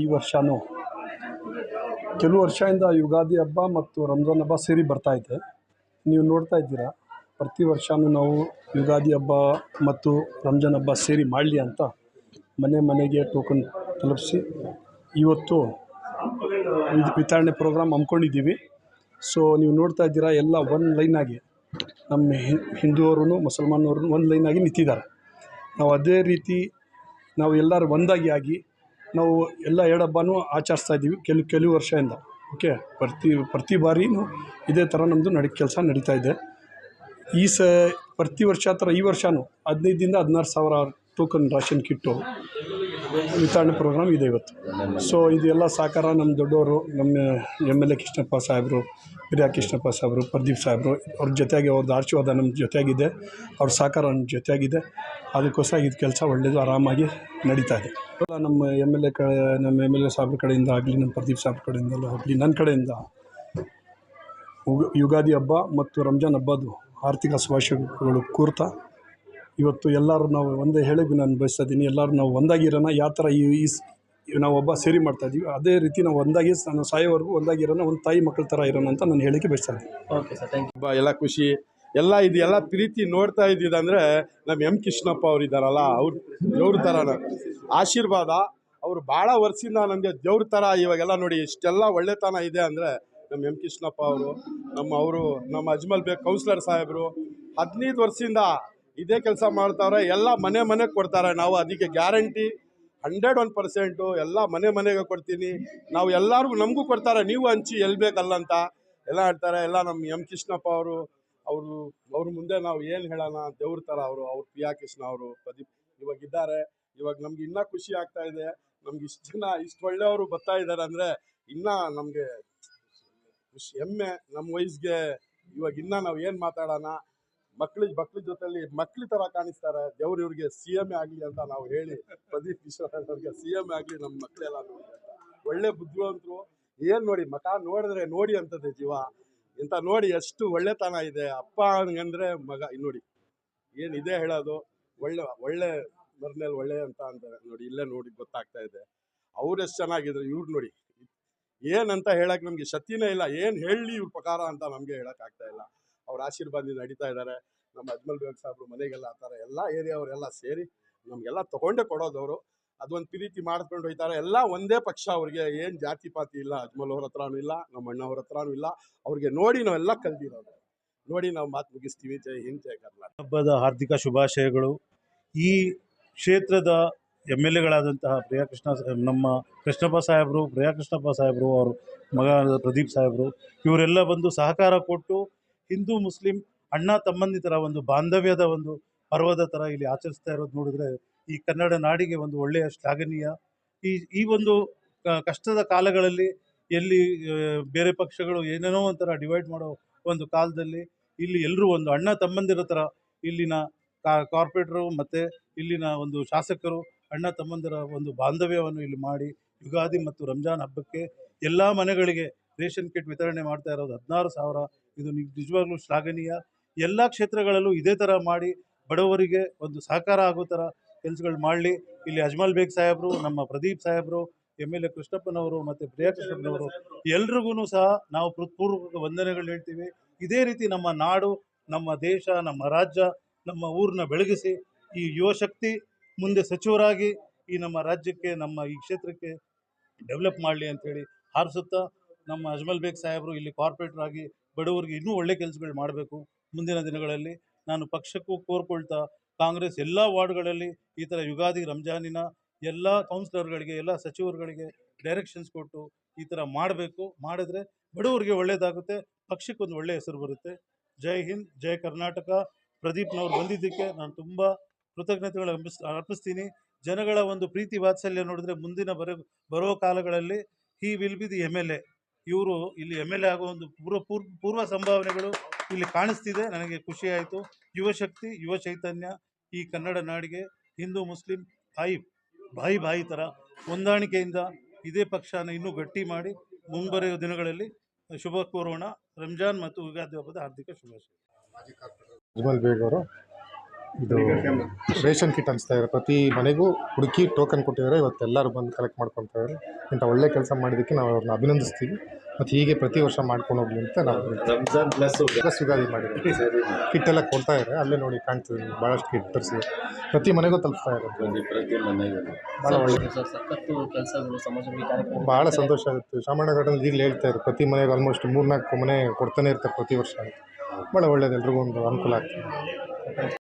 ಈ ವರ್ಷವೂ ಕೆಲವು ವರ್ಷದಿಂದ ಯುಗಾದಿ ಹಬ್ಬ ಮತ್ತು ರಂಜಾನ್ ಹಬ್ಬ ಸೇರಿ ಬರ್ತಾಯಿದೆ. ನೀವು ನೋಡ್ತಾ ಇದ್ದೀರಾ, ಪ್ರತಿ ವರ್ಷವೂ ನಾವು ಯುಗಾದಿ ಹಬ್ಬ ಮತ್ತು ರಂಜಾನ್ ಹಬ್ಬ ಸೇರಿ ಮಾಡಲಿ ಅಂತ ಮನೆ ಮನೆಗೆ ಟೋಕನ್ ತಲುಪಿಸಿ ಇವತ್ತು ವಿತರಣೆ ಪ್ರೋಗ್ರಾಮ್ ಹಮ್ಮಿಕೊಂಡಿದ್ದೀವಿ. ಸೊ ನೀವು ನೋಡ್ತಾ ಇದ್ದೀರಾ, ಎಲ್ಲ ಒಂದು ಲೈನಾಗಿ ನಮ್ಮ ಹಿಂದೂವರು ಮುಸಲ್ಮಾನವರು ಒಂದು ಲೈನಾಗಿ ನಿಂತಿದ್ದಾರೆ. ನಾವು ಅದೇ ರೀತಿ ನಾವು ಎಲ್ಲರೂ ಒಂದಾಗಿ ಆಗಿ ನಾವು ಎಲ್ಲ ಎರಡು ಹಬ್ಬನೂ ಆಚರಿಸ್ತಾ ಇದ್ದೀವಿ ಕೆಲವು ವರ್ಷದಿಂದ. ಓಕೆ, ಪ್ರತಿ ಬಾರಿಯೂ ಇದೇ ಥರ ನಮ್ಮದು ಕೆಲಸ ನಡೀತಾ ಇದೆ. ಪ್ರತಿ ವರ್ಷ ಥರ ಈ ವರ್ಷವೂ 15,000 ದಿಂದ 16,000 ಟೋಕನ್ ರೇಷನ್ ಕಿಟ್ಟು ವಿತರಣೆ ಪ್ರೋಗ್ರಾಮ್ ಇದೆ ಇವತ್ತು. ಸೊ ಇದೆಲ್ಲ ಸಹಕಾರ ನಮ್ಮ ದೊಡ್ಡವರು, ನಮ್ಮ MLA ಕೃಷ್ಣಪ್ಪ ಸಾಹೇಬರು, ಪ್ರಿಯಾ ಕೃಷ್ಣಪ್ಪ ಸಾಹೇಬರು, ಪ್ರದೀಪ್ ಸಾಹೇಬರು, ಅವ್ರ ಜೊತೆಗೆ ಅವ್ರದ್ದು ಆಶೀರ್ವಾದ ನಮ್ಮ ಜೊತೆಯಾಗಿದೆ, ಅವ್ರ ಸಹಕಾರ ನಮ್ಮ ಜೊತೆಯಾಗಿದೆ. ಅದಕ್ಕೋಸ್ಕರ ಇದು ಕೆಲಸ ಒಳ್ಳೆಯದು, ಆರಾಮಾಗಿ ನಡೀತಾ ಇದೆ. ನಮ್ಮ MLA ಸಾಹೇಬ್ರ ಕಡೆಯಿಂದ ಆಗಲಿ, ನಮ್ಮ ಪ್ರದೀಪ್ ಸಾಹೇಬ್ರ ಕಡೆಯಿಂದಲೂ ಆಗಲಿ, ನನ್ನ ಕಡೆಯಿಂದ ಯುಗಾದಿ ಹಬ್ಬ ಮತ್ತು ರಂಜಾನ್ ಹಬ್ಬದ್ದು ಆರ್ಥಿಕ ಶುಭಾಶಯಗಳು ಕೋರ್ತಾ ಇವತ್ತು ಎಲ್ಲರೂ ನಾವು ಒಂದೇ ಹೇಳೋಕೆ ನಾನು ಬಯಸ್ತಾ ಇದ್ದೀನಿ. ಎಲ್ಲರೂ ನಾವು ಒಂದಾಗಿರೋಣ. ಯಾವ ಥರ ನಾವು ಹಬ್ಬ ಸೇರಿ ಮಾಡ್ತಾಯಿದ್ದೀವಿ, ಅದೇ ರೀತಿ ನಾವು ಒಂದಾಗಿ ಸಾಯೋವರೆಗೂ ಒಂದಾಗಿರೋಣ, ಒಂದು ತಾಯಿ ಮಕ್ಕಳ ಥರ ಇರೋಣ ಅಂತ ನಾನು ಹೇಳೋಕ್ಕೆ ಬಯಸ್ತಾ ಇದ್ದೀನಿ. Okay sir, thank you. ಎಲ್ಲ ಖುಷಿ, ಇದೆಲ್ಲ ಪ್ರೀತಿ ನೋಡ್ತಾ ಇದ್ದಿದ್ದಂದರೆ ನಮ್ಮ ಕೃಷ್ಣಪ್ಪ ಅವ್ರು ಇದ್ದಾರಲ್ಲ, ದೇವ್ರ ಥರ ಆಶೀರ್ವಾದ. ಅವರು ಭಾಳ ವರ್ಷದಿಂದ ನಮಗೆ ದೇವ್ರ ಥರ. ಇವಾಗೆಲ್ಲ ನೋಡಿ ಇಷ್ಟೆಲ್ಲ ಒಳ್ಳೆತನ ಇದೆ ಅಂದರೆ ನಮ್ಮ ಕೃಷ್ಣಪ್ಪ ಅವರು, ನಮ್ಮ ಅಜ್ಮಲ್ ಬೇಗ್ ಕೌನ್ಸಿಲರ್ ಸಾಹೇಬರು 15 ವರ್ಷದಿಂದ ಇದೇ ಕೆಲಸ ಮಾಡ್ತಾವ್ರೆ. ಎಲ್ಲ ಮನೆಗೆ ಕೊಡ್ತಾರೆ. ನಾವು ಅದಕ್ಕೆ ಗ್ಯಾರಂಟಿ 101% ಎಲ್ಲ ಮನೆಗೆ ಕೊಡ್ತೀನಿ. ನಾವು ಎಲ್ಲರಿಗೂ ನಮಗೂ ಕೊಡ್ತಾರೆ, ನೀವು ಹಂಚಿ ಎಲ್ಲಿ ಬೇಕಲ್ಲ ಅಂತ ಎಲ್ಲ ಹೇಳ್ತಾರೆ. ಎಲ್ಲ ನಮ್ಮ ಕೃಷ್ಣಪ್ಪ ಅವ್ರ ಮುಂದೆ ನಾವು ಏನು ಹೇಳೋಣ, ದೇವ್ರ ಥರ ಅವ್ರ ಪ್ರಿಯಾ ಕೃಷ್ಣ ಅವರು, ಪ್ರದೀಪ್ ಇವಾಗಿದ್ದಾರೆ. ಇವಾಗ ನಮ್ಗೆ ಇನ್ನೂ ಖುಷಿ ಆಗ್ತಾ ಇದೆ. ನಮ್ಗೆ ಇಷ್ಟು ಜನ ಇಷ್ಟು ಒಳ್ಳೆಯವರು ಬರ್ತಾ ಇದ್ದಾರೆ ಅಂದರೆ ಇನ್ನೂ ನಮಗೆ ಹೆಮ್ಮೆ. ನಮ್ಮ ವಯಸ್ಸಿಗೆ ಇವಾಗ ಇನ್ನೂ ನಾವು ಏನು ಮಾತಾಡೋಣ, ಮಕ್ಳ ಜೊತೆಲಿ ಮಕ್ಳ ಥರ ಕಾಣಿಸ್ತಾರೆ. ದೇವ್ರು ಇವ್ರಿಗೆ CM ಆಗಲಿ ಅಂತ ನಾವು ಹೇಳಿ, ಪ್ರದೀಪ್ ಕಿಶೋರ್ ಅವ್ರಿಗೆ CM ಆಗಲಿ, ನಮ್ಮ ಮಕ್ಕಳೆಲ್ಲ ನೋಡಿ ಅಂತ ಒಳ್ಳೆ ಬುದ್ಧಿವಂತರು. ಏನು ನೋಡಿ ಮಕ ನೋಡಿದ್ರೆ ನೋಡಿ ಅಂತದೆ ಜೀವ ಇಂಥ ನೋಡಿ ಎಷ್ಟು ಒಳ್ಳೆತನ ಇದೆ. ಅಪ್ಪ ಹಂಗಂದ್ರೆ ಮಗ ನೋಡಿ ಏನಿದೆ ಹೇಳೋದು. ಒಳ್ಳೆ ಮರ್ನೇಲಿ ಒಳ್ಳೆ ಅಂತ ಅಂತಾರೆ ನೋಡಿ, ಇಲ್ಲೇ ನೋಡಿ ಗೊತ್ತಾಗ್ತಾ ಇದೆ. ಅವ್ರು ಎಷ್ಟು ಚೆನ್ನಾಗಿದ್ರು. ಇವ್ರು ನೋಡಿ ಏನಂತ ಹೇಳಕ್ಕೆ ನಮಗೆ ಶಕ್ತಿನೇ ಇಲ್ಲ. ಏನು ಹೇಳಿ ಇವ್ರ ಪ್ರಕಾರ ಅಂತ ನಮಗೆ ಹೇಳೋಕ್ಕಾಗ್ತಾ ಇಲ್ಲ. ಅವ್ರ ಆಶೀರ್ವಾದದಿಂದ ನಡೀತಾ ಇದ್ದಾರೆ. ನಮ್ಮ ಅಜ್ಮಲ್ ಬೇಗ್ ಸಾಹೇಬ್ರು ಮನೆಗೆಲ್ಲ ಆ ಥರ ಎಲ್ಲ ಏರಿಯಾವರೆಲ್ಲ ಸೇರಿ ನಮಗೆಲ್ಲ ತೊಗೊಂಡೇ ಕೊಡೋದವರು. ಅದೊಂದು ಪ್ರೀತಿ ಮಾಡ್ಕೊಂಡು ಹೋಗ್ತಾರೆ. ಎಲ್ಲ ಒಂದೇ ಪಕ್ಷ. ಅವ್ರಿಗೆ ಏನು ಜಾತಿ ಪಾತಿ ಇಲ್ಲ. ಅಜ್ಮಲ್ ಅವ್ರ ಹತ್ರನೂ ಇಲ್ಲ, ನಮ್ಮ ಅಣ್ಣವ್ರ ಹತ್ರನೂ ಇಲ್ಲ. ಅವ್ರಿಗೆ ನೋಡಿ ನಾವೆಲ್ಲ ಕಲ್ತಿರೋದು. ನೋಡಿ ನಾವು ಮಾತು ಮುಗಿಸ್ತೀವಿ. ಜೈ ಹಿಂದ್, ಜೈ ಕರ್ನಾಟಕ. ಹಬ್ಬದ ಹಾರ್ದಿಕ ಶುಭಾಶಯಗಳು. ಈ ಕ್ಷೇತ್ರದ MLAಗಳಾದಂತಹ ನಮ್ಮ ಕೃಷ್ಣಪ್ಪ ಸಾಹೇಬರು, ಪ್ರಿಯಾ ಕೃಷ್ಣಪ್ಪ ಸಾಹೇಬರು, ಅವರು ಮಗ ಪ್ರದೀಪ್ ಸಾಹೇಬರು, ಇವರೆಲ್ಲ ಬಂದು ಸಹಕಾರ ಕೊಟ್ಟು ಹಿಂದೂ ಮುಸ್ಲಿಂ ಅಣ್ಣ ತಮ್ಮಂದಿ ಥರ ಒಂದು ಬಾಂಧವ್ಯದ ಒಂದು ಪರ್ವದ ಥರ ಇಲ್ಲಿ ಆಚರಿಸ್ತಾ ಇರೋದು ನೋಡಿದ್ರೆ ಈ ಕನ್ನಡ ನಾಡಿಗೆ ಒಂದು ಒಳ್ಳೆಯ ಶ್ಲಾಘನೀಯ. ಈ ಒಂದು ಕಷ್ಟದ ಕಾಲಗಳಲ್ಲಿ ಎಲ್ಲಿ ಬೇರೆ ಪಕ್ಷಗಳು ಏನೇನೋ ಒಂಥರ ಡಿವೈಡ್ ಮಾಡೋ ಒಂದು ಕಾಲದಲ್ಲಿ ಇಲ್ಲಿ ಎಲ್ಲರೂ ಒಂದು ಅಣ್ಣ ತಮ್ಮಂದಿರ ಥರ ಇಲ್ಲಿನ ಕಾರ್ಪೊರೇಟರು ಮತ್ತು ಇಲ್ಲಿನ ಒಂದು ಶಾಸಕರು ಅಣ್ಣ ತಮ್ಮಂದಿರ ಒಂದು ಬಾಂಧವ್ಯವನ್ನು ಇಲ್ಲಿ ಮಾಡಿ ಯುಗಾದಿ ಮತ್ತು ರಂಜಾನ್ ಹಬ್ಬಕ್ಕೆ ಎಲ್ಲ ಮನೆಗಳಿಗೆ ರೇಷನ್ ಕಿಟ್ ವಿತರಣೆ ಮಾಡ್ತಾ ಇರೋದು 16,000. ಇದು ನಿಜವಾಗ್ಲೂ ಶ್ಲಾಘನೀಯ. ಎಲ್ಲ ಕ್ಷೇತ್ರಗಳಲ್ಲೂ ಇದೇ ಥರ ಮಾಡಿ ಬಡವರಿಗೆ ಒಂದು ಸಹಕಾರ ಆಗೋ ಥರ ಕೆಲಸಗಳು ಮಾಡಲಿ. ಇಲ್ಲಿ ಅಜ್ಮಲ್ ಬೇಗ್ ಸಾಹೇಬರು, ನಮ್ಮ ಪ್ರದೀಪ್ ಸಾಹೇಬರು, MLA ಕೃಷ್ಣಪ್ಪನವರು ಮತ್ತು ಪ್ರಿಯಾ ಕೃಷ್ಣಪ್ಪನವರು ಎಲ್ರಿಗೂ ಸಹ ನಾವು ಹೃತ್ಪೂರ್ವಕ ವಂದನೆಗಳು ಹೇಳ್ತೀವಿ. ಇದೇ ರೀತಿ ನಮ್ಮ ನಾಡು, ನಮ್ಮ ದೇಶ, ನಮ್ಮ ರಾಜ್ಯ, ನಮ್ಮ ಊರನ್ನ ಬೆಳಗಿಸಿ ಈ ಯುವಶಕ್ತಿ ಮುಂದೆ ಸಚಿವರಾಗಿ ಈ ನಮ್ಮ ರಾಜ್ಯಕ್ಕೆ, ನಮ್ಮ ಈ ಕ್ಷೇತ್ರಕ್ಕೆ ಡೆವಲಪ್ ಮಾಡಲಿ ಅಂಥೇಳಿ ಹಾರಿಸುತ್ತಾ, ನಮ್ಮ ಅಜ್ಮಲ್ ಬೇಗ್ ಸಾಹೇಬರು ಇಲ್ಲಿ ಕಾರ್ಪೊರೇಟರ್ ಆಗಿ ಬಡವರಿಗೆ ಇನ್ನೂ ಒಳ್ಳೆ ಕೆಲಸಗಳು ಮಾಡಬೇಕು ಮುಂದಿನ ದಿನಗಳಲ್ಲಿ. ನಾನು ಪಕ್ಷಕ್ಕೂ ಕೋರ್ಕೊಳ್ತಾ ಕಾಂಗ್ರೆಸ್ ಎಲ್ಲ ವಾರ್ಡ್ಗಳಲ್ಲಿ ಈ ಥರ ಯುಗಾದಿ ರಂಜಾನಿನ ಎಲ್ಲ ಕೌನ್ಸಿಲರ್ಗಳಿಗೆ, ಎಲ್ಲ ಸಚಿವರುಗಳಿಗೆ ಡೈರೆಕ್ಷನ್ಸ್ ಕೊಟ್ಟು ಈ ಥರ ಮಾಡಬೇಕು. ಮಾಡಿದ್ರೆ ಬಡವರಿಗೆ ಒಳ್ಳೆಯದಾಗುತ್ತೆ, ಪಕ್ಷಕ್ಕೊಂದು ಒಳ್ಳೆಯ ಹೆಸರು ಬರುತ್ತೆ. ಜೈ ಹಿಂದ್, ಜೈ ಕರ್ನಾಟಕ. ಪ್ರದೀಪ್ನವ್ರು ಬಂದಿದ್ದಕ್ಕೆ ನಾನು ತುಂಬ ಕೃತಜ್ಞತೆಗಳು ಅರ್ಪಿಸ್ತೀನಿ. ಜನಗಳ ಒಂದು ಪ್ರೀತಿ ವಾತ್ಸಲ್ಯ ನೋಡಿದ್ರೆ ಮುಂದಿನ ಬರೋ ಕಾಲಗಳಲ್ಲಿ he will be the MLA. ಇವರು ಇಲ್ಲಿ MLA ಆಗೋ ಒಂದು ಪೂರ್ವ ಸಂಭಾವನೆಗಳು ಇಲ್ಲಿ ಕಾಣಿಸ್ತಿದೆ. ನನಗೆ ಖುಷಿಯಾಯಿತು. ಯುವಶಕ್ತಿ, ಯುವ ಚೈತನ್ಯ ಈ ಕನ್ನಡ ನಾಡಿಗೆ ಹಿಂದೂ ಮುಸ್ಲಿಂ ಬಾಯಿ ಥರ ಹೊಂದಾಣಿಕೆಯಿಂದ ಇದೇ ಪಕ್ಷನ ಇನ್ನೂ ಗಟ್ಟಿ ಮಾಡಿ ಮುಂಬರುವ ದಿನಗಳಲ್ಲಿ ಶುಭ ಕೋರೋಣ. ರಂಜಾನ್ ಮತ್ತು ಯುಗಾದಿ ಹಬ್ಬದ ಹಾರ್ದಿಕ ಶುಭಾಶಯ. ಅಜ್ಮಲ್ ಬೇಗ್ ಅವರು ಇದು ರೇಷನ್ ಕಿಟ್ ಹಂಚ್ತಾ ಇದ್ದಾರೆ. ಪ್ರತಿ ಮನೆಗೂ ಹುಡುಕಿ ಟೋಕನ್ ಕೊಟ್ಟಿದ್ದಾರೆ. ಇವತ್ತು ಎಲ್ಲರೂ ಬಂದು ಕಲೆಕ್ಟ್ ಮಾಡ್ಕೊತಾ ಇದ್ದಾರೆ. ಇಂಥ ಒಳ್ಳೆ ಕೆಲಸ ಮಾಡಿದ್ದಕ್ಕೆ ನಾವು ಅವ್ರನ್ನ ಅಭಿನಂದಿಸ್ತೀವಿ. ಮತ್ತು ಹೀಗೆ ಪ್ರತಿ ವರ್ಷ ಮಾಡ್ಕೊಂಡು ಹೋಗ್ಲಿ ಅಂತ ನಾವು ರಂಜಾನ್ ಪ್ಲಸ್ ಯುಗಾದಿ ಮಾಡಿದ್ದೀವಿ. ಕಿಟ್ ಎಲ್ಲ ಕೊಡ್ತಾ ಇದ್ದಾರೆ. ಅಲ್ಲೇ ನೋಡಿ ಕಾಣ್ತದೆ, ಭಾಳಷ್ಟು ಕಿಟ್ ತರಿಸಿ ಪ್ರತಿ ಮನೆಗೂ ತಲುಪಿಸ್ತಾ ಇದ್ದಾರೆ. ಪ್ರತಿ ಮನೆಗೂ ಭಾಳ ಒಳ್ಳೆ ಸಖತ್ತು ಕೆಲಸಗಳು ಸಮಾಜಮುಖಿ ಕಾರ್ಯಕ್ರಮ. ಭಾಳ ಸಂತೋಷ ಆಗುತ್ತೆ. ಚಾಮರಾಜನಗರದಲ್ಲಿ ಈಗಲೇ ಹೇಳ್ತಾ ಇದ್ದಾರೆ, ಪ್ರತಿ ಮನೆಗೂ ಆಲ್ಮೋಸ್ಟ್ 3-4 ಮನೆ ಕೊಡ್ತಾನೆ ಇರ್ತಾರೆ ಪ್ರತಿ ವರ್ಷ. ಭಾಳ ಒಳ್ಳೇದು, ಎಲ್ರಿಗೂ ಒಂದು ಅನುಕೂಲ ಆಗ್ತದೆ.